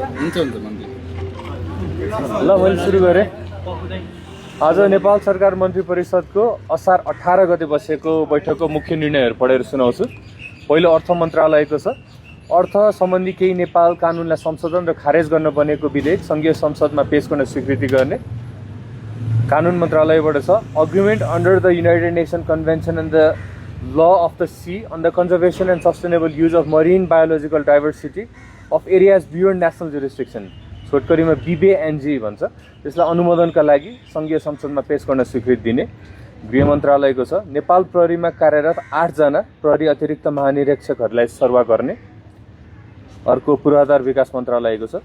ल मैले सुरु गरेँ। आज नेपाल सरकार मन्त्री परिषदको असार 18 गते बसेको बैठकको मुख्य निर्णयहरू पढेर सुनाउँछु। पहिलो अर्थ मन्त्रालयको छ। अर्थ सम्बन्धी केही नेपाल कानुनलाई संशोधन र खारेज गर्न बनेको विधेयक संघीय संसदमा पेश गर्न स्वीकृति गर्ने। कानुन मन्त्रालयबाट छ। Agreement under the United Nations convention and the law of the sea on the conservation and sustainable use of marine biological diversity of areas beyond national jurisdiction, छोटकरीमा BBNG भन्छ, त्यसलाई अनुमोदनका लागि संघीय संसदमा पेश गर्न स्वीकृति दिने। गृह मन्त्रालयको छ। नेपाल प्रहरीमा कार्यरत 8 जना प्रहरी अतिरिक्त महानिरीक्षकहरूलाई सरुवा गर्ने। अर्को पूर्वाधार विकास मन्त्रालयको छ।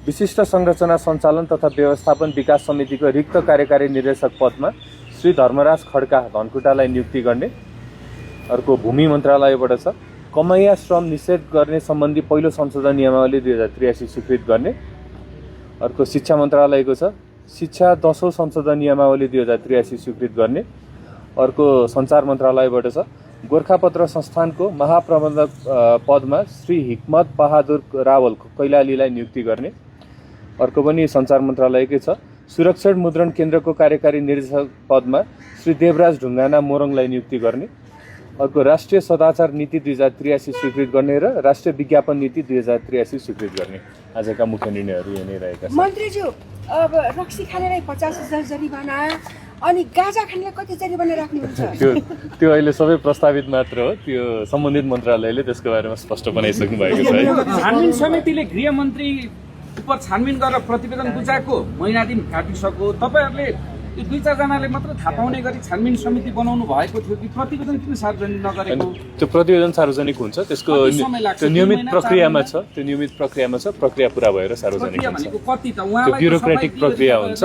विशिष्ट संरचना सञ्चालन तथा व्यवस्थापन विकास समितिको रिक्त कार्यकारी निर्देशक पदमा श्री धर्मराज खड्का धनकुटालाई नियुक्ति गर्ने। अर्को भूमि मन्त्रालयबाट छ। कमैया श्रम निषेध गर्ने सम्बन्धी पहिलो संशोधन नियमावली 2083 स्वीकृत गर्ने। अर्को शिक्षा मन्त्रालयको छ। शिक्षा 10औं संशोधन नियमावली 2083 स्वीकृत गर्ने। अर्को सञ्चार मन्त्रालयबाट छ। गोरखापत्र संस्थानको महाप्रबन्धक पदमा श्री हिक्मत बहादुर रावल कैलालीलाई नियुक्ति गर्ने। अर्को पनि सञ्चार मन्त्रालयकै छ। सुरक्षण मुद्रण केन्द्रको कार्यकारी निर्देशक पदमा श्री देवराज ढुङ्गाना मोरङलाई नियुक्ति गर्ने। अर्को राष्ट्रिय सदाचार नीति 2083 स्वीकृत गर्ने र राष्ट्रिय विज्ञापन नीति 2083 स्वीकृत गर्ने। आजका मुख्य निर्णयहरू यही नै रहेका छन्। मन्त्रीज्यू, अब रक्सी खानेलाई 50,000 जरिवाना अनि गाँजा खानेलाई कति जरिवाना राख्नुहुन्छ? त्यो अहिले सबै प्रस्तावित मात्र हो। त्यो सम्बन्धित मन्त्रालयले त्यसको बारेमा स्पष्ट बनाइसक्नु भएको छ है। छानबिन समितिले गृहमन्त्री उप छानबिन गरेर प्रतिवेदन बुझाएको महिना दिन काटिसक्यो। तपाईँहरूले यो 2-4 जनाले मात्र थाहा पाउने गरी छानबिन समिति बनाउनु भएको थियो कि प्रतिवेदन किन सार्वजनिक नगरेको? त्यो प्रतिवेदन सार्वजनिक हुन्छ, त्यसको त्यो नियमित प्रक्रियामा छ। त्यो नियमित प्रक्रियामा छ। प्रक्रिया पुरा भएर सार्वजनिक हुन्छ। त्यो ब्युरोक्रेटिक प्रक्रिया हुन्छ।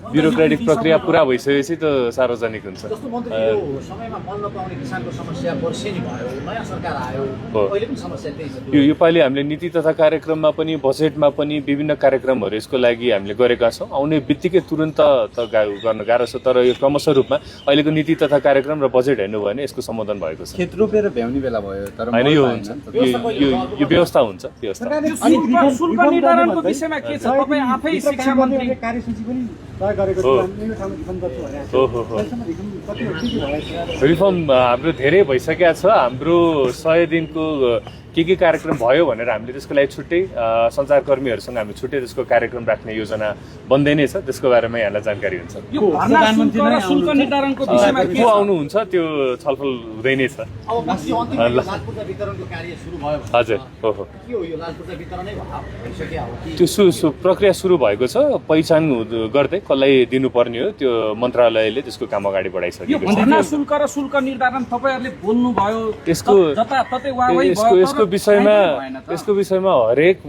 ब्युरोक्रेटिक प्रक्रिया पुरा भइसकेपछि त्यो सार्वजनिक हुन्छ। समयमा मल नपाउने किसानको समस्या वर्षेनी भयो, नयाँ सरकार आयो, अहिले पनि समस्या त्यही छ। योपालि हामीले नीति तथा कार्यक्रममा पनि बजेटमा पनि विभिन्न कार्यक्रमहरू यसको लागि हामीले गरेका छौँ। आउने बित्तिकै तुरन्त त गर्न गाह्रो छ, तर यो क्रमशः रूपमा अहिलेको नीति तथा कार्यक्रम र बजेट हेर्नु भयो भने यसको सम्बोधन भएको छ। खेत रोपेर भ्याउने बेला भयो, तर होइन यो हुन्छ, यो व्यवस्था हुन्छ। व्यवस्था शुल्क निर्धारणको विषयमा के छ? तपाईँ आफै शिक्षा मन्त्री कार्यसूची पनि तय गरेको छु। हामी यो ठाउँमा रिफर्म गर्छु भनेको रिफर्म हाम्रो धेरै भइसकेको छ। हाम्रो 100 दिनको के कार्यक्रम भयो भनेर हामीले त्यसको लागि छुट्टै सञ्चारकर्मीहरूसँग हामी छुट्टै त्यसको कार्यक्रम राख्ने योजना बन्दै नै छ। त्यसको बारेमा यहाँलाई जानकारी हुन्छ। यो प्रधानमन्त्री र शुल्क निर्धारणको विषयमा के को आउनुहुन्छ त्यो छलफल हुँदै नै छ। अब पछि अन्तिममा लालपूर्जा वितरणको कार्य सुरु भयो भने हजुर हो के हो यो लालपूर्जा वितरणै भइसक्यो हो कि? त्यो प्रक्रिया सुरु भएको छ। पहिचान गर्दै कसलाई दिनुपर्ने हो त्यो मन्त्रालयले त्यसको काम अगाडि बढाइसकेको छ। भर्ना शुल्क र शुल्क निर्धारण तपाईँहरूले बोल्नु भयो, यसको विषयमा हरेक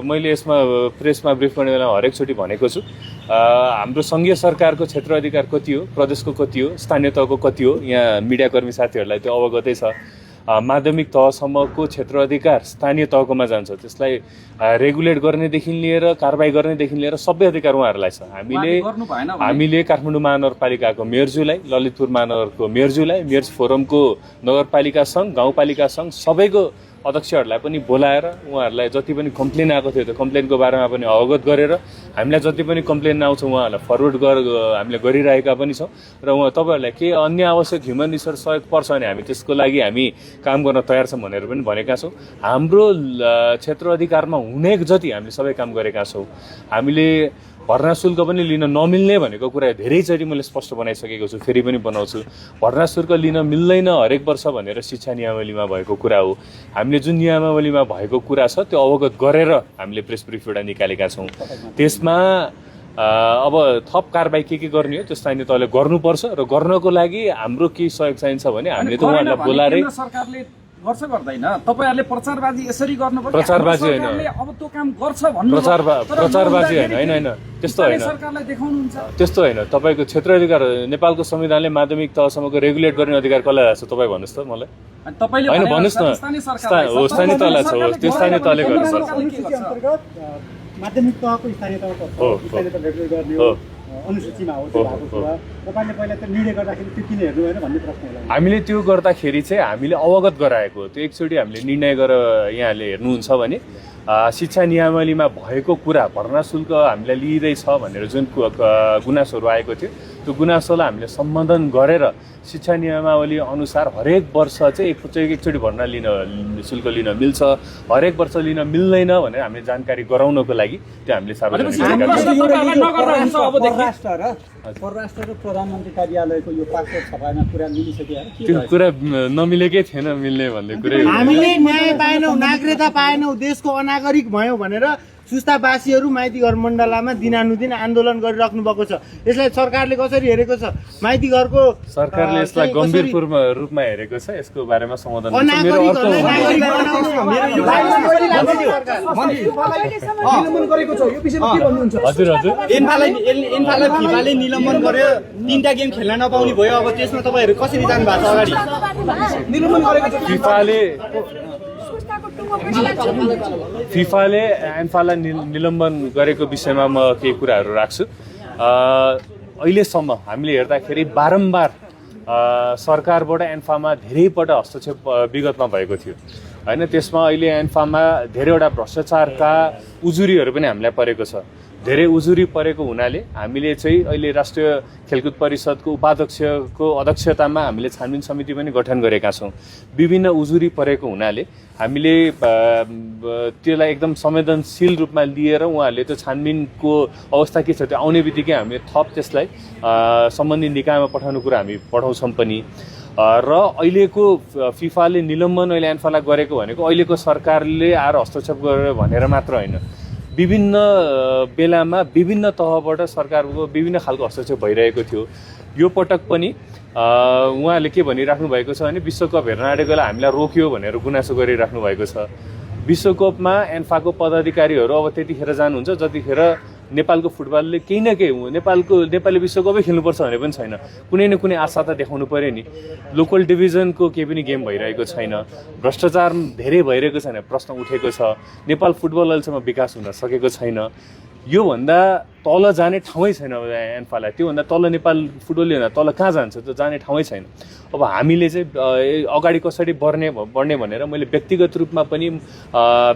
मैले यसमा प्रेसमा ब्रिफ गर्ने बेला हरेकचोटि भनेको छु। हाम्रो सङ्घीय सरकारको क्षेत्र अधिकार कति हो, प्रदेशको कति हो, स्थानीय तहको कति हो, यहाँ मिडियाकर्मी साथीहरूलाई त्यो अवगतै छ। माध्यमिक तहसम्मको क्षेत्र अधिकार स्थानीय तहकोमा जान्छ। त्यसलाई रेगुलेट गर्नेदेखि लिएर कारबाही गर्नेदेखि लिएर सबै अधिकार उहाँहरूलाई छ। हामीले काठमाडौँ महानगरपालिकाको मेयरज्यूलाई, ललितपुर महानगरको मेयरज्यूलाई, मेयर्स फोरमको नगरपालिका सङ्घ, गाउँपालिका सङ्घ सबैको अध्यक्षहरूलाई पनि बोलाएर उहाँहरूलाई जति पनि कम्प्लेन आएको थियो त्यो कम्प्लेनको बारेमा पनि अवगत गरेर हामीलाई जति पनि कम्प्लेन आउँछ उहाँहरूलाई फरवर्ड हामीले गरिरहेका पनि छौँ। र उहाँ तपाईँहरूलाई के अन्य आवश्यक ह्युमन रिसोर्स सहयोग पर्छ भने हामी त्यसको लागि हामी काम गर्न तयार छौँ भनेर पनि भनेका छौँ। हाम्रो क्षेत्र अधिकारमा हुने जति हामीले सबै काम गरेका छौँ। हामीले भर्ना शुल्क पनि लिन नमिल्ने भनेको कुरा धेरैचोटि मैले स्पष्ट बनाइसकेको छु, फेरि पनि बनाउँछु। भर्ना शुल्क लिन मिल्दैन हरेक वर्ष भनेर शिक्षा नियमावलीमा भएको कुरा हो। हामीले जुन नियमावलीमा भएको कुरा छ त्यो अवगत गरेर हामीले प्रेस ब्रिफ एउटा निकालेका छौँ। त्यसमा अब थप कारबाही के गर्ने हो त्यो स्थानीय तहले गर्नुपर्छ र गर्नको लागि हाम्रो केही सहयोग चाहिन्छ भने हामीले त उहाँहरूलाई बोलाएरै गर्छ गर्दैन। तपाईँहरूले प्रचारबाजी यसरी गर्नुपर्छ। प्रचारबाजी होइन, अब त्यो काम गर्छ भन्नु प्रचारबाजी होइन त्यस्तो होइन। सरकारलाई देखाउनुहुन्छ त्यस्तो होइन। तपाईँको क्षेत्र अधिकार नेपालको संविधानले माध्यमिक तहसम्मको रेगुलेट गर्ने अधिकार कसलाई राख्छ तपाईँ भन्नुहोस् त मलाई। होइन भन्नुहोस् न। स्थानीय तहलाई छ, त्यो स्थानीय तहले गर्नुपर्छ। माध्यमिक तहको स्थानीय तहको स्थानीय तह रेगुलेट गर्ने हो, अनुसूचीमा हो त्यो भएको कुरा। तपाईँले पहिला त्यो निर्णय गर्दाखेरि त्यो किन हेर्नु भएन भन्ने प्रश्न होला। हामीले त्यो गर्दाखेरि चाहिँ हामीले अवगत गराएको त्यो एकचोटि हामीले निर्णय गरेर यहाँले हेर्नुहुन्छ भने शिक्षा नियमावलीमा भएको कुरा भर्ना शुल्क हामीलाई लिइँदैछ भनेर जुन गुनासोहरू आएको थियो त्यो गुनासोलाई हामीले सम्बोधन गरेर शिक्षा नियमावली अनुसार हरेक वर्ष चाहिँ एकचोटि भर्ना शुल्क लिन मिल्छ, हरेक वर्ष लिन मिल्दैन भनेर हामीले जानकारी गराउनको लागि त्यो हामीले परराष्ट्र र प्रधानमन्त्री कार्यालयको यो पासपोर्ट छपाईमा कुरा मिलिसक्यो त्यो कुरा नमिलेकै थिएन मिल्ने भन्ने कुरा हामीले न्याय पाएनौँ, नागरिकता पाएनौँ, देशको अनागरिक भयो भनेर सुस्तावासीहरू माइती घर मण्डलामा दिनानुदिन आन्दोलन गरिराख्नु भएको छ। यसलाई सरकारले कसरी हेरेको छ? माइती घरको सरकारले यसलाई गम्भीर रूपमा हेरेको छ। यसको बारेमा समाधान इन्फालाई फिफाले निलम्बन गर्यो, 3टा गेम खेल्न नपाउने भयो। अब त्यसमा तपाईँहरू कसरी जानु भएको छ अगाडि? फिफाले एन्फालाई निलम्बन गरेको विषयमा म केही कुराहरू राख्छु। अहिलेसम्म हामीले हेर्दाखेरि बारम्बार सरकारबाट एन्फामा धेरैपल्ट हस्तक्षेप विगतमा भएको थियो होइन। त्यसमा अहिले एन्फामा धेरैवटा भ्रष्टाचारका उजुरीहरू पनि हामीलाई परेको छ। धेरै उजुरी परेको हुनाले हामीले चाहिँ अहिले राष्ट्रिय खेलकुद परिषदको उपाध्यक्षको अध्यक्षतामा हामीले छानबिन समिति पनि गठन गरेका छौँ। विभिन्न उजुरी परेको हुनाले हामीले त्यसलाई एकदम संवेदनशील रूपमा लिएर उहाँहरूले त्यो छानबिनको अवस्था के छ त्यो आउने बित्तिकै हामीले थप त्यसलाई सम्बन्धित निकायमा पठाउनु कुरा हामी पठाउँछौँ पनि। र अहिलेको फिफाले निलम्बन अहिले एन्फालाई गरेको भनेको अहिलेको सरकारले आएर हस्तक्षेप गरेर भनेर मात्र होइन, विभिन्न बेलामा विभिन्न तहबाट सरकारको विभिन्न खालको हस्तक्षेप भइरहेको थियो। यो पटक पनि उहाँले के भनिराख्नु भएको छ भने विश्वकप हेर्न आँटेकोलाई हामीलाई रोक्यो भनेर गुनासो गरिराख्नु भएको छ। विश्वकपमा एन्फाको पदाधिकारीहरू अब त्यतिखेर जानुहुन्छ जतिखेर नेपालको फुटबलले केही न केही नेपाली विश्वकपै खेल्नुपर्छ भने पनि छैन। कुनै न कुनै आशा त देखाउनु पऱ्यो नि। लोकल डिभिजनको केही पनि गेम भइरहेको छैन, भ्रष्टाचार धेरै भइरहेको छैन, प्रश्न उठेको छ। नेपाल फुटबल अहिलेसम्म विकास हुन सकेको छैन। योभन्दा तल जाने ठाउँै छैन एन्फालाई। त्योभन्दा तल नेपाल फुटबलले भन्दा तल कहाँ जान्छ त्यो जाने ठाउँै छैन। अब हामीले चाहिँ अगाडि कसरी बढ्ने भनेर मैले व्यक्तिगत रूपमा पनि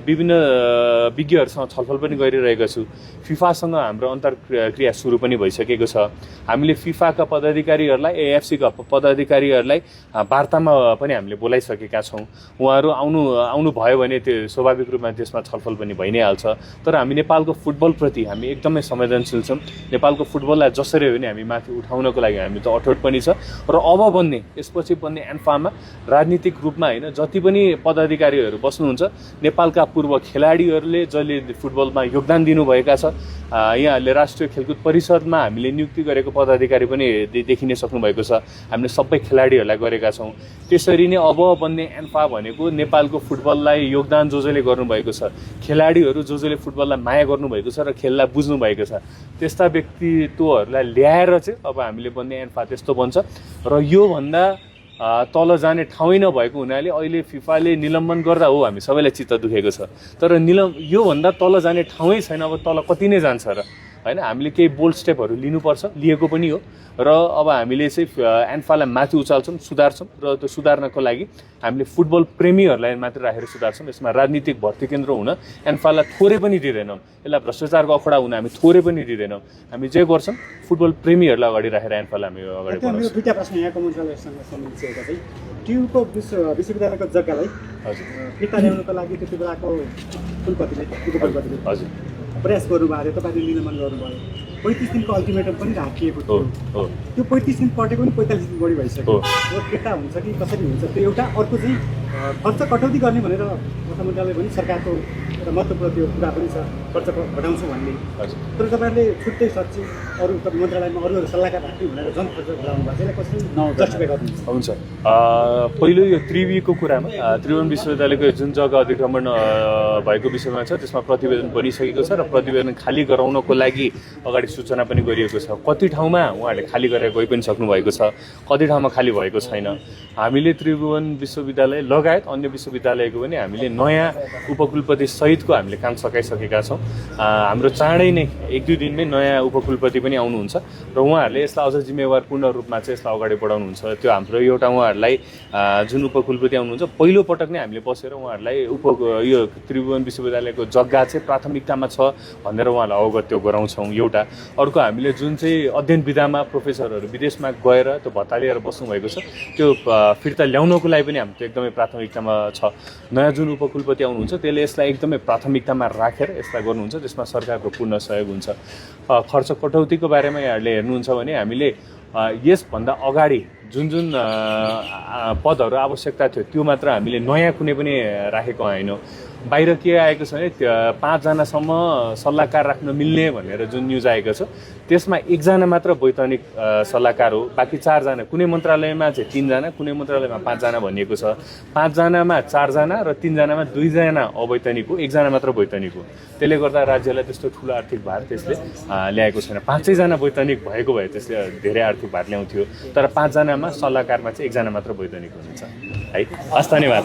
विभिन्न विज्ञहरूसँग छलफल पनि गरिरहेको छु। फिफासँग हाम्रो अन्तर्क्रिया सुरु पनि भइसकेको छ। हामीले फिफाका पदाधिकारीहरूलाई एएफसीका पदाधिकारीहरूलाई वार्तामा पनि हामीले बोलाइसकेका छौँ। उहाँहरू आउनु भयो भने त्यो स्वाभाविक रूपमा त्यसमा छलफल पनि भइ नै हाल्छ। तर हामी नेपालको फुटबलप्रति हामी एकदमै संवेदनशील छौँ। नेपालको फुटबललाई जसरी हो भने हामी माथि उठाउनको लागि हामी त अठोट पनि छ। र अब यसपछि बन्ने एन्फामा राजनीतिक रूपमा होइन, जति पनि पदाधिकारीहरू बस्नुहुन्छ नेपालका पूर्व खेलाडीहरूले जसले फुटबलमा योगदान दिनुभएका छ, यहाँहरूले राष्ट्रिय खेलकुद परिषदमा हामीले नियुक्ति गरेको पदाधिकारी पनि देखिन सक्नुभएको छ। हामीले सबै खेलाडीहरूलाई गरेका छौँ। त्यसरी नै अब बन्ने एन्फा भनेको नेपालको फुटबललाई योगदान जसले गर्नुभएको छ, खेलाडीहरू जसले फुटबललाई माया गर्नुभएको छ र खेललाई बुझ्नुभएको छ, त्यस्ता व्यक्तित्वहरूलाई ल्याएर चाहिँ अब हामीले बन्ने एन्फा त्यस्तो बन्छ। र योभन्दा तल जाने ठाउँै नभएको हुनाले अहिले फिफाले निलम्बन गर्दा हो हामी सबैलाई चित्त दुखेको छ। तर योभन्दा तल जाने ठाउँै छैन। अब तल कति नै जान्छ र होइन। हामीले केही बोल्ड स्टेपहरू लिनुपर्छ, लिएको पनि हो। र अब हामीले चाहिँ एन्फालाई माथि उचाल्छौँ, सुधार्छौँ। र त्यो सुधार्नको लागि हामीले फुटबल प्रेमीहरूलाई मात्र राखेर सुधार्छौँ। यसमा राजनीतिक भर्ती केन्द्र हुन एन्फालाई थोरै पनि दिँदैनौँ। यसलाई भ्रष्टाचारको अखडा हुन हामी थोरै पनि दिँदैनौँ। हामी जे गर्छौँ फुटबल प्रेमीहरूलाई अगाडि राखेर एन्फालाई हामी अगाडि बढाउँछौँ। दुईवटा प्रश्न यहाँको मन्त्रालयसँग सम्बन्धित चाहिँ ट्युबको विश्वविद्यालयको जग्गालाई फिर्ता ल्याउनुको लागि त्यति बेलाको कुलपतिले हजुर प्रयास गर्नुभएको थियो, तपाईँले निलम्बन गर्नुभयो। 35 दिनको अल्टिमेटम पनि राखिएको थियो। त्यो 35 दिन पटेको पनि 45 दिन बढी भइसक्यो। फिर्ता हुन्छ कि कसरी हुन्छ त्यो एउटा। अर्को चाहिँ खर्च कटौती गर्ने भनेर अर्थ मन्त्रालय पनि सरकारको एउटा महत्त्वपूर्ण त्यो कुरा पनि छ, खर्च घटाउँछु भन्ने। तर तपाईँहरूले छुट्टै सचिव अरू मन्त्रालयमा अरू सल्लाहकार राख्ने भनेर जन खर्च घटाउनु भएको छ, यसलाई कसरी जस्टिफाई गर्नुहुन्छ? हुन्छ। पहिलो यो त्रिवीको कुरामा त्रिभुवन विश्वविद्यालयको जुन जग्गा अतिक्रमण भएको विषयमा छ त्यसमा प्रतिवेदन बनिसकेको छ र प्रतिवेदन खाली गराउनको लागि अगाडि सूचना पनि गरिएको छ। कति ठाउँमा उहाँहरूले खाली गरेर गइ पनि सक्नुभएको छ, कति ठाउँमा खाली भएको छैन। हामीले त्रिभुवन विश्वविद्यालय लगायत अन्य विश्वविद्यालयको पनि हामीले नयाँ उपकुलपति सहित सहितको हामीले काम सकाइसकेका छौँ। हाम्रो चाँडै नै 1-2 दिनमै नयाँ उपकुलपति पनि आउनुहुन्छ र उहाँहरूले यसलाई अझ जिम्मेवारपूर्ण रूपमा चाहिँ यसलाई अगाडि बढाउनुहुन्छ। त्यो हाम्रो एउटा उहाँहरूलाई जुन उपकुलपति आउनुहुन्छ पहिलो पटक नै हामीले बसेर उहाँहरूलाई यो त्रिभुवन विश्वविद्यालयको जग्गा चाहिँ प्राथमिकतामा छ भनेर उहाँलाई अवगत त्यो गराउँछौँ एउटा। अर्को हामीले जुन चाहिँ अध्ययन विधामा प्रोफेसरहरू विदेशमा गएर त्यो भत्ता लिएर बस्नुभएको छ त्यो फिर्ता ल्याउनको लागि पनि हाम्रो एकदमै प्राथमिकतामा छ। नयाँ जुन उपकुलपति आउनुहुन्छ त्यसले यसलाई एकदमै प्राथमिकतामा राखेर यसलाई गर्नुहुन्छ, त्यसमा सरकारको पूर्ण सहयोग हुन्छ। खर्च कटौतीको बारेमा यहाँहरूले हेर्नुहुन्छ भने हामीले यसभन्दा अगाडि जुन पदहरू आवश्यकता थियो त्यो मात्र हामीले नयाँ कुनै पनि राखेको होइनौँ। बाहिर के आएको छ भने 5 जनासम्म सल्लाहकार राख्न मिल्ने भनेर जुन न्युज आएको छ त्यसमा 1 जना मात्र वैतनिक सल्लाहकार हो, बाँकी 4 जना। कुनै मन्त्रालयमा चाहिँ 3 जना, कुनै मन्त्रालयमा 5 जना भनिएको छ। 5 जनामा 4 जना र 3 जनामा 2 जना अवैतनिक हो, 1 जना मात्र वैतनिक हो। त्यसले गर्दा राज्यलाई त्यस्तो ठुलो आर्थिक भार त्यसले ल्याएको छैन। 5 जना वैतनिक भएको भए त्यसले धेरै आर्थिक भार ल्याउँथ्यो, तर 5 जनामा सल्लाहकारमा चाहिँ 1 जना मात्र वैतनिक हुनुहुन्छ है। हस्, धन्यवाद।